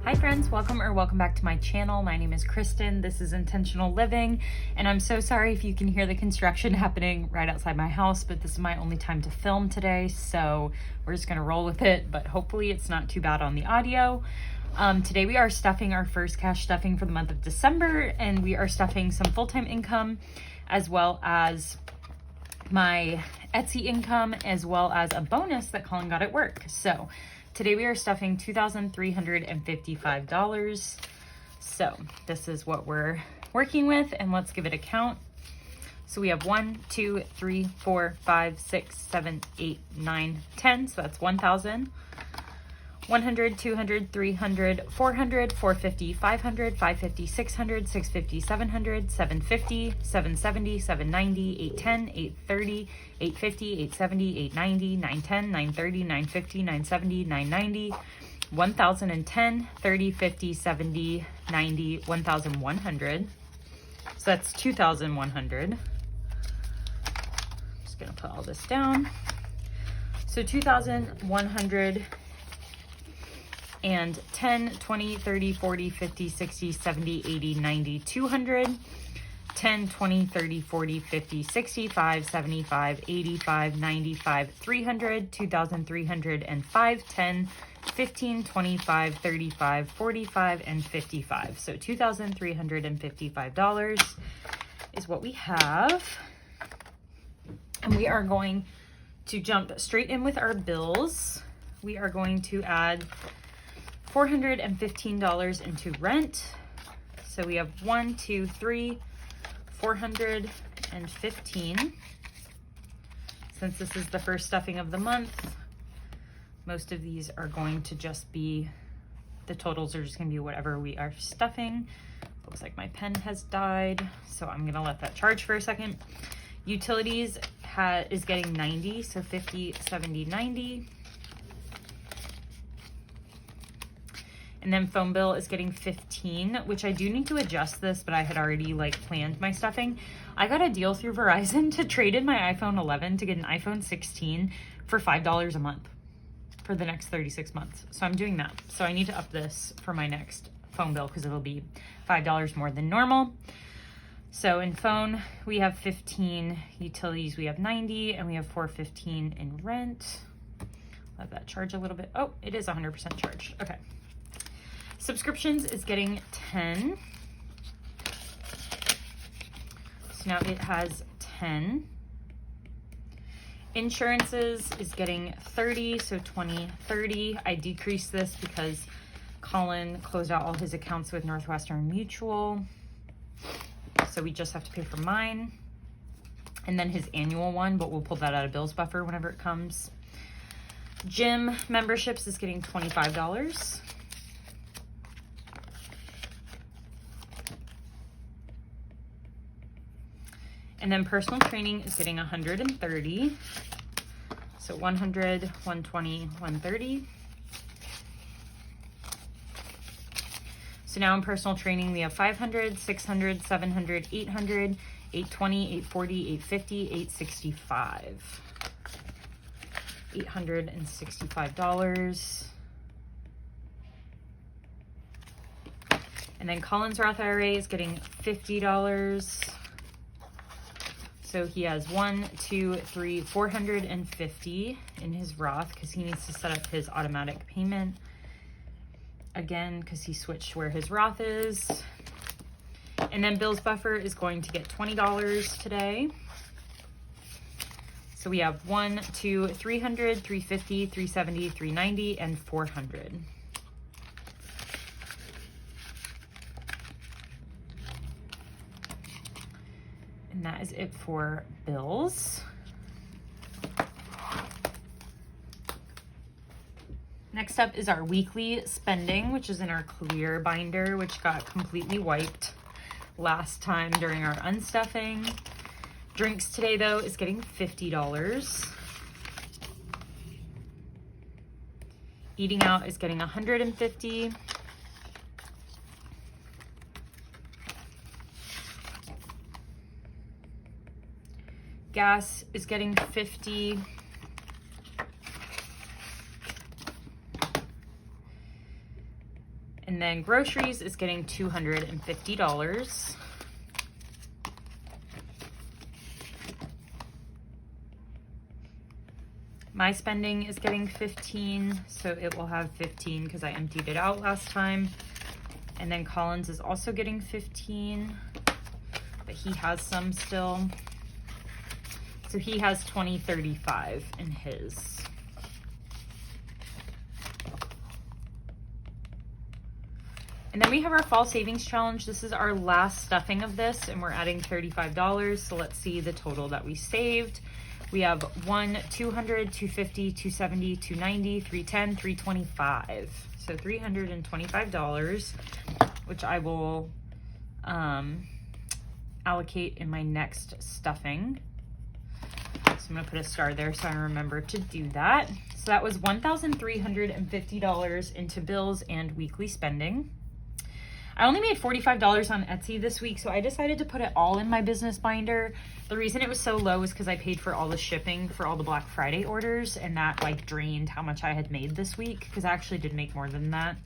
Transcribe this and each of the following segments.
Hi friends, welcome back to my channel. My name is Kristen. This is Intentional Living, and I'm so sorry if you can hear the construction happening right outside my house, but this is my only time to film today, so we're just gonna roll with it, but hopefully it's not too bad on the audio. Today we are stuffing our first cash stuffing for the month of December, and we are stuffing some full-time income as well as my Etsy income, as well as a bonus that Colin got at work. So today we are stuffing $2,355. So this is what we're working with, and let's give it a count. So we have 1, 2, 3, 4, 5, 6, 7, 8, 9, 10. So that's 1,000. 100, 200, 300, 400, 450, 500, 550, 600, 650, 700, 750, 770, 790, 810, 830, 850, 870, 890, 910, 930, 950, 970, 990, 1,010, 30, 50, 70, 90, 1,100. So that's 2,100. Just gonna put all this down. So 2,100 and 10, 20, 30, 40, 50, 60, 70, 80, 90, 200, 10, 20, 30, 40, 50, 65, 75, 85, 95, 300, 2,305, 10, 15, 25, 35, 45, and 55. So $2,355 is what we have. And we are going to jump straight in with our bills. We are going to add $415 into rent. So we have 1, 2, 3, 415. Since this is the first stuffing of the month, most of these are going to just be, the totals are just gonna be whatever we are stuffing. Looks like my pen has died, so I'm gonna let that charge for a second. Utilities is getting 90, so 50, 70, 90. And then phone bill is getting 15, which I do need to adjust this, but I had already planned my stuffing. I got a deal through Verizon to trade in my iPhone 11 to get an iPhone 16 for $5 a month for the next 36 months. So I'm doing that. So I need to up this for my next phone bill because it'll be $5 more than normal. So in phone, we have 15, utilities, we have 90, and we have 415 in rent. Let that charge a little bit. Oh, it is 100% charged. Okay. Subscriptions is getting 10. So now it has 10. Insurances is getting 30, so 20, 30. I decreased this because Colin closed out all his accounts with Northwestern Mutual. So we just have to pay for mine. And then his annual one, but we'll pull that out of Bill's buffer whenever it comes. Gym memberships is getting $25. And then personal training is getting 130. So 100, 120, 130. So now in personal training, we have 500, 600, 700, 800, 820, 840, 850, 865. $865. And then Colin's Roth IRA is getting $50. So he has 1, 2, 3, 450 in his Roth because he needs to set up his automatic payment again because he switched where his Roth is. And then Bill's buffer is going to get $20 today. So we have 1, 2, 300, 350, 370, 390, and 400. And that is it for bills. Next up is our weekly spending, which is in our clear binder, which got completely wiped last time during our unstuffing. Drinks today, though, is getting $50. Eating out is getting $150. Gas is getting $50. And then groceries is getting $250. My spending is getting 15, so it will have 15 because I emptied it out last time. And then Colin's is also getting 15, but he has some still. So he has 20.35 in his. And then we have our fall savings challenge. This is our last stuffing of this, and we're adding $35. So let's see the total that we saved. We have 1, 200, 250, 270, 290, 310, 325. So $325, which I will allocate in my next stuffing. So I'm gonna put a star there so I remember to do that. So that was $1,350 into bills and weekly spending. I only made $45 on Etsy this week, so I decided to put it all in my business binder. The reason it was so low is because I paid for all the shipping for all the Black Friday orders, and that like drained how much I had made this week, because I actually did make more than that.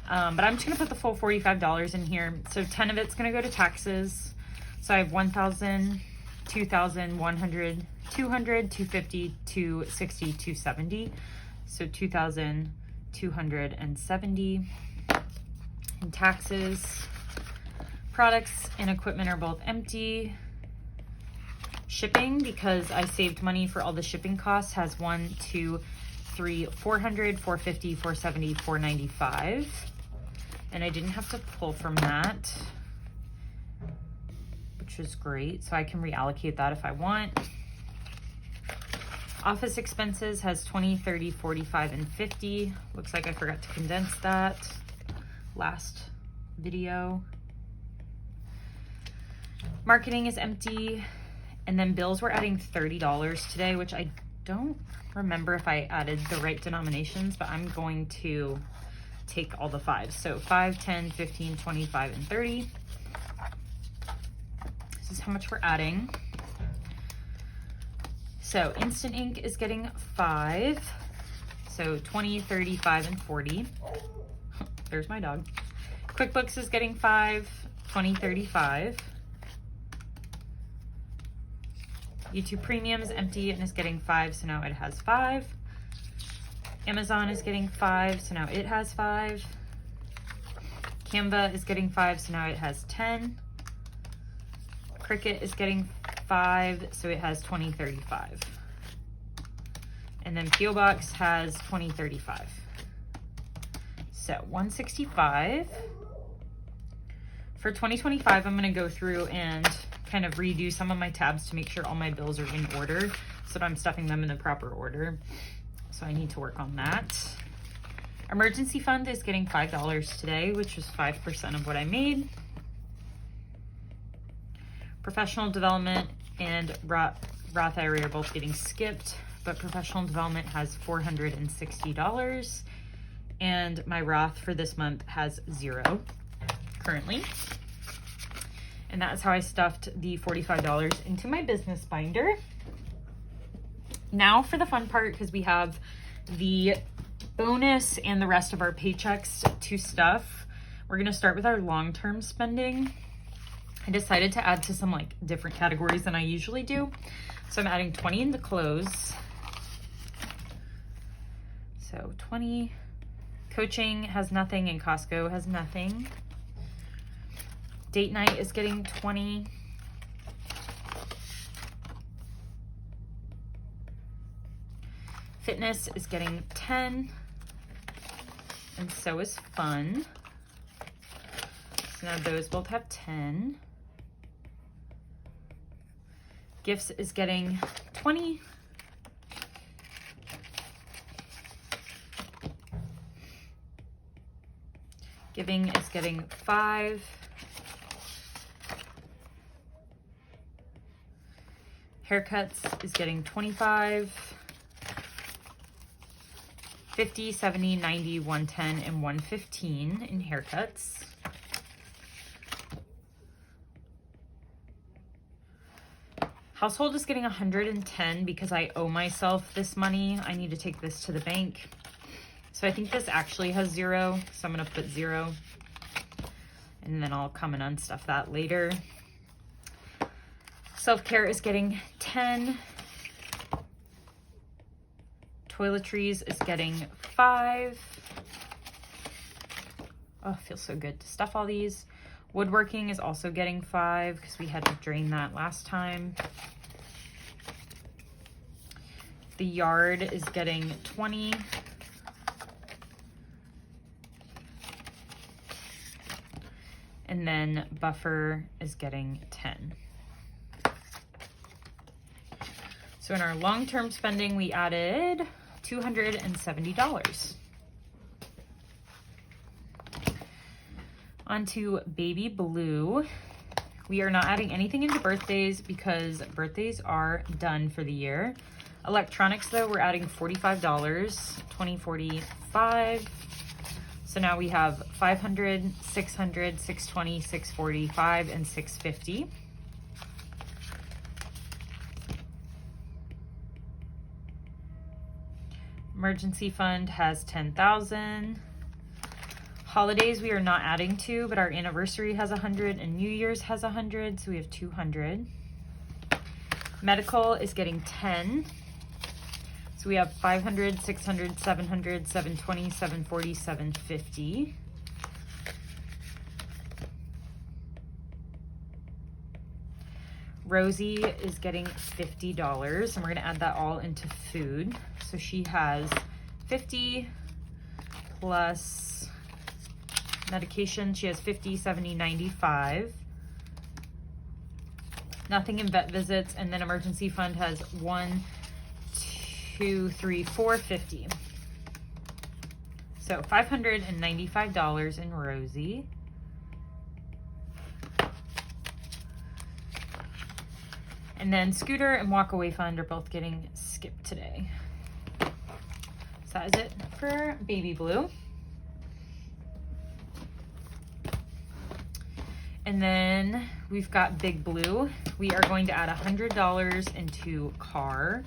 But I'm just gonna put the full $45 in here. So 10 of it's gonna go to taxes. So I have 1,000, 2,000, 100, 200, 250, 260, 270. So 2,270. And taxes. Products and equipment are both empty. Shipping, because I saved money for all the shipping costs, has 1, 2, 3, 400, 450, 470, 495. And I didn't have to pull from that, which is great. So I can reallocate that if I want. Office expenses has 20, 30, 45, and 50. Looks like I forgot to condense that last video. Marketing is empty. And then bills, we're adding $30 today, which I don't remember if I added the right denominations, but I'm going to take all the fives. So 5, 10, 15, 25, and 30. This is how much we're adding. So Instant Ink is getting 5. So 20, 35, and 40. There's my dog. QuickBooks is getting 5, 20, 35. YouTube Premium is empty and is getting 5, so now it has 5. Amazon is getting 5, so now it has 5. Canva is getting 5, so now it has 10. Cricut is getting 5, so it has 20, 35. And then PO Box has 20, 35. So 165. For 2025, I'm going to go through and kind of redo some of my tabs to make sure all my bills are in order, so that I'm stuffing them in the proper order. So I need to work on that. Emergency fund is getting $5 today, which is 5% of what I made. Professional development and Roth IRA are both getting skipped, but professional development has $460, and my Roth for this month has 0 currently. And that's how I stuffed the $45 into my business binder. Now for the fun part, because we have the bonus and the rest of our paychecks to stuff. We're gonna start with our long-term spending. I decided to add to some like different categories than I usually do. So I'm adding 20 into clothes. So 20, coaching has nothing and Costco has nothing. Date night is getting 20. Fitness is getting 10. And so is fun. So now those both have 10. Gifts is getting 20. Giving is getting 5. Haircuts is getting 25, 50, 70, 90, 110, and 115 in haircuts. Household is getting 110 because I owe myself this money. I need to take this to the bank. So I think this actually has 0, so I'm gonna put 0. And then I'll come and unstuff that later. Self-care is getting 10. Toiletries is getting 5. Oh, it feels so good to stuff all these. Woodworking is also getting 5 because we had to drain that last time. The yard is getting 20. And then buffer is getting 10. So in our long-term spending, we added $270. Onto baby blue. We are not adding anything into birthdays because birthdays are done for the year. Electronics though, we're adding $45, 20, 45. So now we have 500, 600, 620, 645, and 650. Emergency fund has 10,000. Holidays we are not adding to, but our anniversary has 100 and New Year's has 100, so we have 200. Medical is getting 10. So we have 500, 600, 700, 720, 740, 750. Rosie is getting $50, and we're gonna add that all into food. So she has 50 plus medication. She has 50, 70, 95. Nothing in vet visits, and then emergency fund has 1, 2, 3, 4, 50. So $595 in Rosie. And then Scooter and Walkaway Fund are both getting skipped today. So that is it for baby blue. And then we've got big blue. We are going to add $100 into car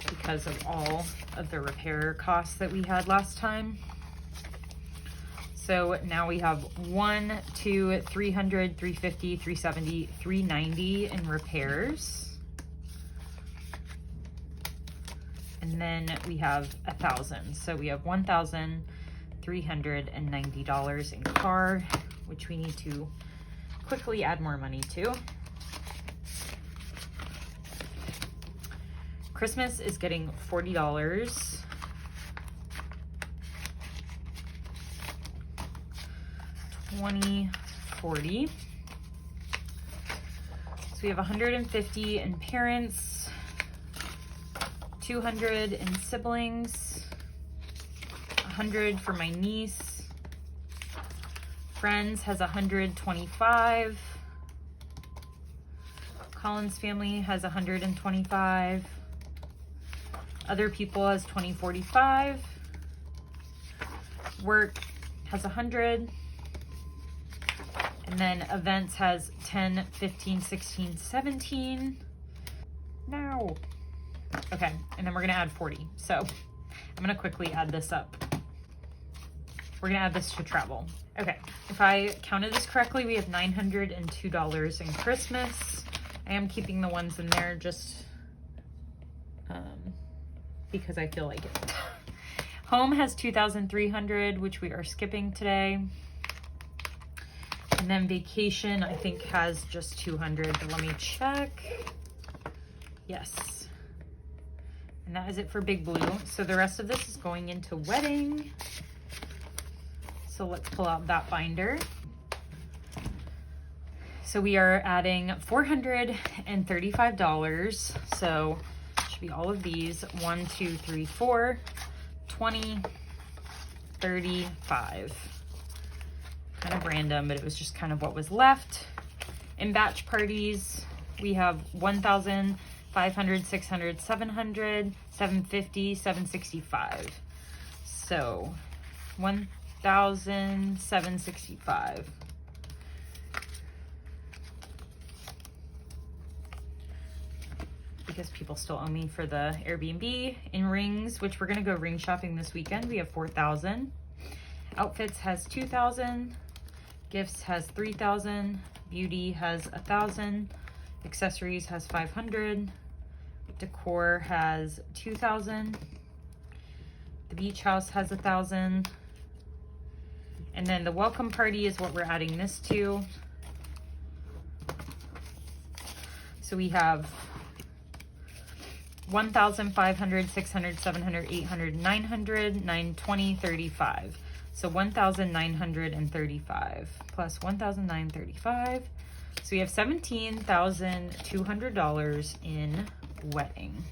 because of all of the repair costs that we had last time. So now we have 1, 2, 300, 350, 370, 390 in repairs. And then we have 1,000. So we have $1,390 in car, which we need to quickly add more money to. Christmas is getting $40. $20, $40. So we have 150 in parents, 200 in siblings, 100 for my niece. Friends has 125. Colin's family has 125. Other people has 2045. Work has 100. And then events has 10, 15, 16, 17. No. Okay, and then we're gonna add 40. So I'm gonna quickly add this up. We're gonna add this to travel. Okay, if I counted this correctly, we have $902 in Christmas. I am keeping the ones in there just because I feel like it. Home has 2,300, which we are skipping today. And then vacation, I think, has just 200, but let me check. Yes. And that is it for Big Blue. So the rest of this is going into wedding. So let's pull out that binder. So we are adding $435. So it should be all of these. 1, 2, 3, 4, 20, 35. Kind of random, but it was just kind of what was left. In batch parties, we have 1,000, 500, 600, 700, 750, 765. So 1,765. because people still owe me for the Airbnb. In rings, which we're gonna go ring shopping this weekend, we have 4,000. Outfits has 2,000. Gifts has 3,000. Beauty has 1,000. Accessories has 500. Decor has 2,000. The beach house has 1,000. And then the welcome party is what we're adding this to. So we have 1,500, 600, 700, 800, 900, 920, 35. So 1,935 plus 1,935. So we have $17,200 in wedding.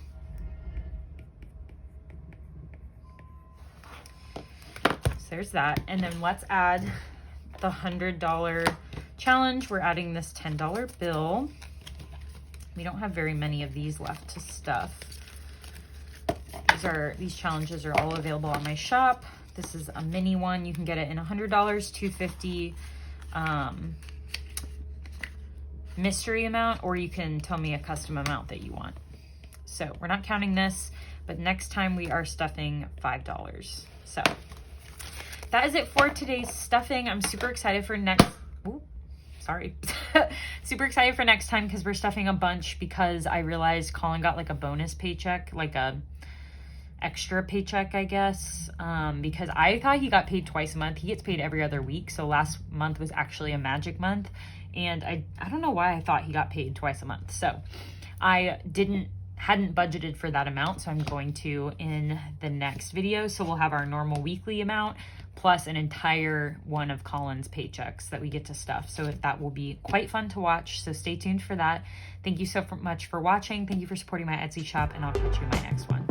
So there's that. And then let's add the $100 challenge. We're adding this $10 bill. We don't have very many of these left to stuff. These challenges are all available on my shop. This is a mini one. You can get it in $100, $250 mystery amount, or you can tell me a custom amount that you want. So we're not counting this, but next time we are stuffing $5. So that is it for today's stuffing. I'm super excited for super excited for next time because we're stuffing a bunch, because I realized Colin got like a bonus paycheck, like a extra paycheck, I guess, because I thought he got paid twice a month. He gets paid every other week. So last month was actually a magic month. And I don't know why I thought he got paid twice a month. So I hadn't budgeted for that amount. So I'm going to in the next video. So we'll have our normal weekly amount plus an entire one of Colin's paychecks that we get to stuff. So that will be quite fun to watch. So stay tuned for that. Thank you so much for watching. Thank you for supporting my Etsy shop, and I'll catch you in my next one.